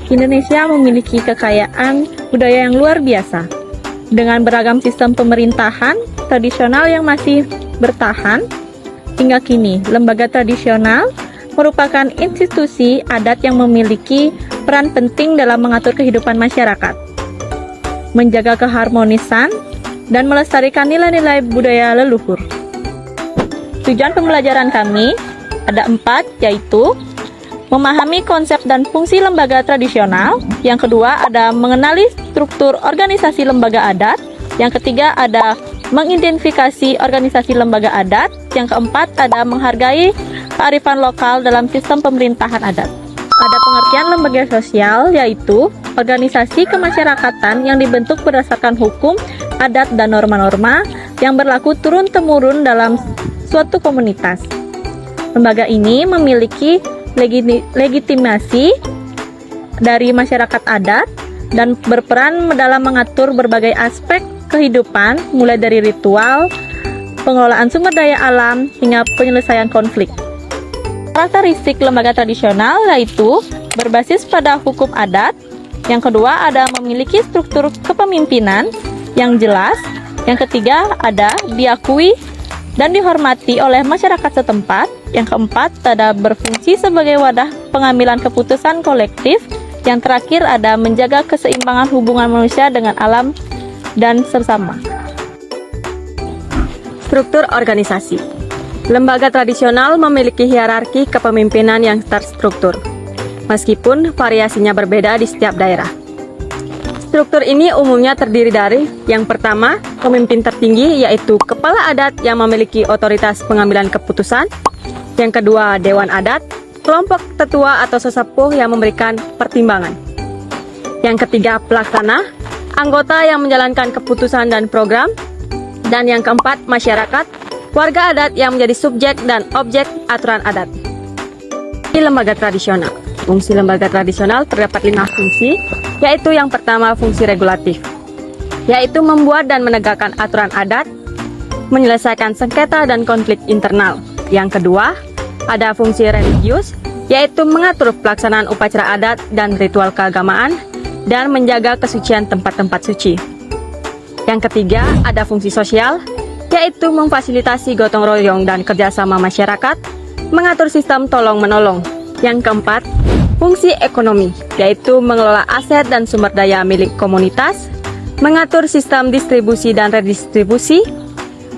Indonesia memiliki kekayaan budaya yang luar biasa. Dengan beragam sistem pemerintahan tradisional yang masih bertahan hingga kini, lembaga tradisional merupakan institusi adat yang memiliki peran penting dalam mengatur kehidupan masyarakat, menjaga keharmonisan, dan melestarikan nilai-nilai budaya leluhur. Tujuan pembelajaran kami ada 4, yaitu memahami konsep dan fungsi lembaga tradisional. Yang kedua ada mengenali struktur organisasi lembaga adat. Yang ketiga ada mengidentifikasi organisasi lembaga adat. Yang keempat ada menghargai kearifan lokal dalam sistem pemerintahan adat. Ada pengertian lembaga sosial, yaitu organisasi kemasyarakatan yang dibentuk berdasarkan hukum, adat, dan norma-norma yang berlaku turun-temurun dalam suatu komunitas. Lembaga ini memiliki legitimasi dari masyarakat adat dan berperan dalam mengatur berbagai aspek kehidupan, mulai dari ritual, pengelolaan sumber daya alam, hingga penyelesaian konflik. Karakteristik lembaga tradisional yaitu berbasis pada hukum adat. Yang kedua ada memiliki struktur kepemimpinan yang jelas. Yang ketiga ada diakui dan dihormati oleh masyarakat setempat. Yang keempat ada berfungsi sebagai wadah pengambilan keputusan kolektif. Yang terakhir ada menjaga keseimbangan hubungan manusia dengan alam dan sesama. Struktur organisasi. Lembaga tradisional memiliki hierarki kepemimpinan yang terstruktur, meskipun variasinya berbeda di setiap daerah. Struktur ini umumnya terdiri dari yang pertama, pemimpin tertinggi yaitu kepala adat yang memiliki otoritas pengambilan keputusan. Yang kedua, dewan adat, kelompok tetua atau sesepuh yang memberikan pertimbangan. Yang ketiga, pelaksana, anggota yang menjalankan keputusan dan program. Dan yang keempat, masyarakat, warga adat yang menjadi subjek dan objek aturan adat. Di lembaga tradisional. Fungsi lembaga tradisional terdapat 5 fungsi, yaitu yang pertama fungsi regulatif, yaitu membuat dan menegakkan aturan adat, menyelesaikan sengketa dan konflik internal. Yang kedua, ada fungsi religius, yaitu mengatur pelaksanaan upacara adat dan ritual keagamaan, dan menjaga kesucian tempat-tempat suci. Yang ketiga, ada fungsi sosial, yaitu memfasilitasi gotong royong dan kerjasama masyarakat, mengatur sistem tolong-menolong. Yang keempat, fungsi ekonomi, yaitu mengelola aset dan sumber daya milik komunitas, mengatur sistem distribusi dan redistribusi,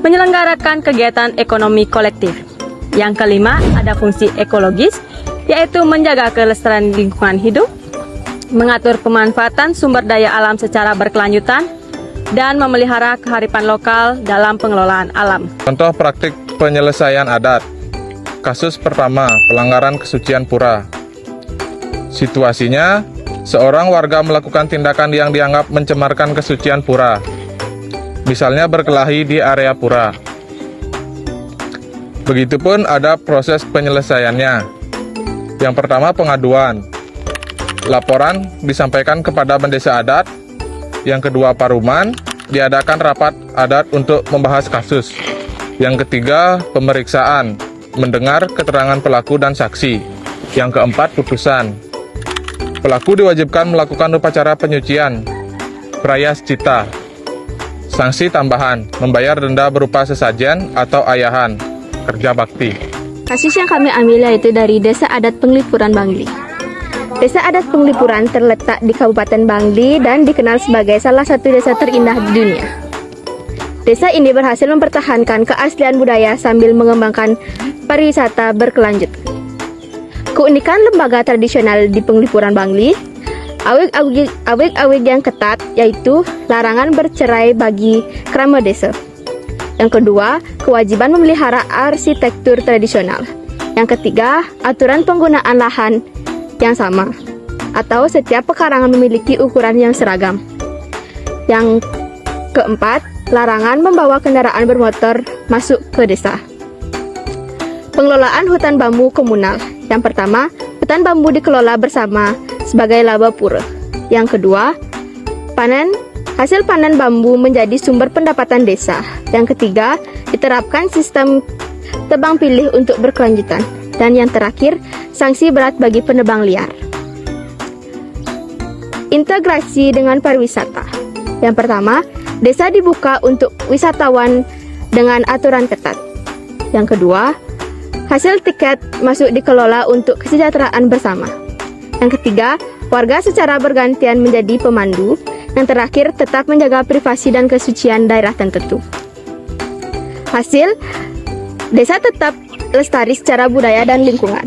menyelenggarakan kegiatan ekonomi kolektif. Yang kelima, ada fungsi ekologis, yaitu menjaga kelestarian lingkungan hidup, mengatur pemanfaatan sumber daya alam secara berkelanjutan, dan memelihara kearifan lokal dalam pengelolaan alam. Contoh praktik penyelesaian adat. Kasus pertama, pelanggaran kesucian pura. Situasinya, seorang warga melakukan tindakan yang dianggap mencemarkan kesucian pura. Misalnya berkelahi di area pura. Begitupun ada proses penyelesaiannya. Yang pertama, pengaduan. Laporan disampaikan kepada pendesa adat. Yang kedua, paruman, diadakan rapat adat untuk membahas kasus. Yang ketiga, pemeriksaan, mendengar keterangan pelaku dan saksi. Yang keempat, putusan. Pelaku diwajibkan melakukan upacara penyucian, prayaschita. Sanksi tambahan, membayar denda berupa sesajen atau ayahan, kerja bakti. Kasus yang kami ambil yaitu dari Desa Adat Penglipuran Bangli. Desa Adat Penglipuran terletak di Kabupaten Bangli dan dikenal sebagai salah satu desa terindah di dunia. Desa ini berhasil mempertahankan keaslian budaya sambil mengembangkan pariwisata berkelanjutan. Keunikan lembaga tradisional di Penglipuran Bangli, awig-awig yang ketat, yaitu larangan bercerai bagi krama desa. Yang kedua, kewajiban memelihara arsitektur tradisional. Yang ketiga, aturan penggunaan lahan yang sama, atau setiap pekarangan memiliki ukuran yang seragam. Yang keempat, larangan membawa kendaraan bermotor masuk ke desa. Pengelolaan hutan bambu komunal. Yang pertama, hutan bambu dikelola bersama sebagai laba pura. Yang kedua, hasil panen bambu menjadi sumber pendapatan desa. Yang ketiga, diterapkan sistem tebang pilih untuk berkelanjutan. Dan yang terakhir, sanksi berat bagi penebang liar. integrasi dengan pariwisata. Yang pertama, desa dibuka untuk wisatawan dengan aturan ketat. Yang kedua, hasil tiket masuk dikelola untuk kesejahteraan bersama. Yang ketiga, warga secara bergantian menjadi pemandu. Yang terakhir, tetap menjaga privasi dan kesucian daerah tertentu. Hasil, desa tetap lestari secara budaya dan lingkungan.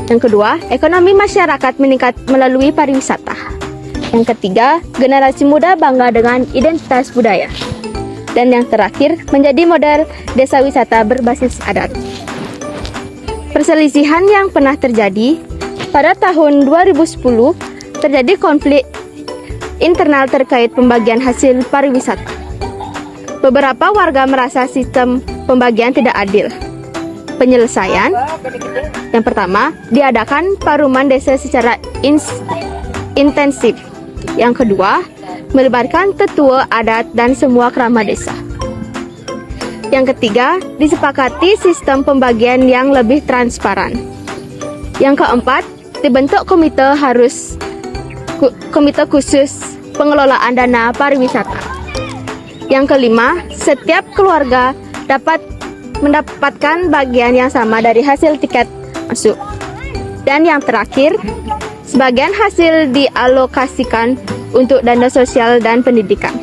Yang kedua, ekonomi masyarakat meningkat melalui pariwisata. Yang ketiga, generasi muda bangga dengan identitas budaya. Dan yang terakhir, menjadi model desa wisata berbasis adat. Perselisihan yang pernah terjadi pada tahun 2010 terjadi konflik internal terkait pembagian hasil pariwisata. Beberapa warga merasa sistem pembagian tidak adil. Penyelesaian yang pertama, diadakan paruman desa secara intensif. Yang kedua, melibatkan tetua adat dan semua keramat desa. Yang ketiga, disepakati sistem pembagian yang lebih transparan. Yang keempat, dibentuk komite khusus pengelolaan dana pariwisata. Yang kelima, setiap keluarga dapat mendapatkan bagian yang sama dari hasil tiket masuk. Dan yang terakhir, sebagian hasil dialokasikan untuk dana sosial dan pendidikan.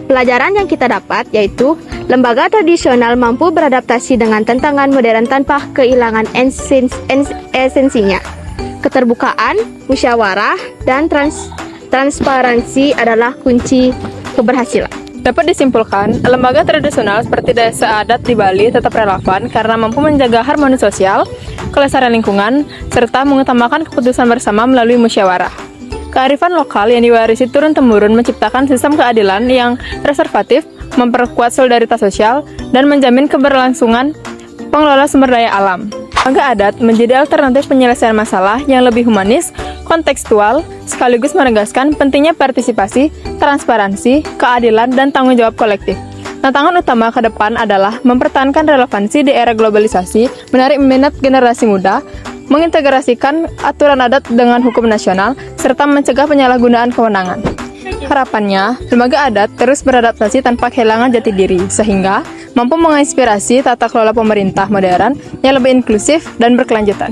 Pelajaran yang kita dapat yaitu lembaga tradisional mampu beradaptasi dengan tantangan modern tanpa kehilangan esensinya. Keterbukaan, musyawarah, dan transparansi adalah kunci keberhasilan. Dapat disimpulkan, lembaga tradisional seperti desa adat di Bali tetap relevan karena mampu menjaga harmoni sosial, kelestarian lingkungan, serta mengutamakan keputusan bersama melalui musyawarah. Kearifan lokal yang diwarisi turun-temurun menciptakan sistem keadilan yang reservatif, memperkuat solidaritas sosial, dan menjamin keberlangsungan pengelola sumber daya alam. Lembaga adat menjadi alternatif penyelesaian masalah yang lebih humanis, kontekstual, sekaligus menegaskan pentingnya partisipasi, transparansi, keadilan, dan tanggung jawab kolektif. Tantangan utama ke depan adalah mempertahankan relevansi di era globalisasi, menarik minat generasi muda, mengintegrasikan aturan adat dengan hukum nasional, serta mencegah penyalahgunaan kewenangan. Harapannya, lembaga adat terus beradaptasi tanpa kehilangan jati diri, sehingga mampu menginspirasi tata kelola pemerintah modern yang lebih inklusif dan berkelanjutan.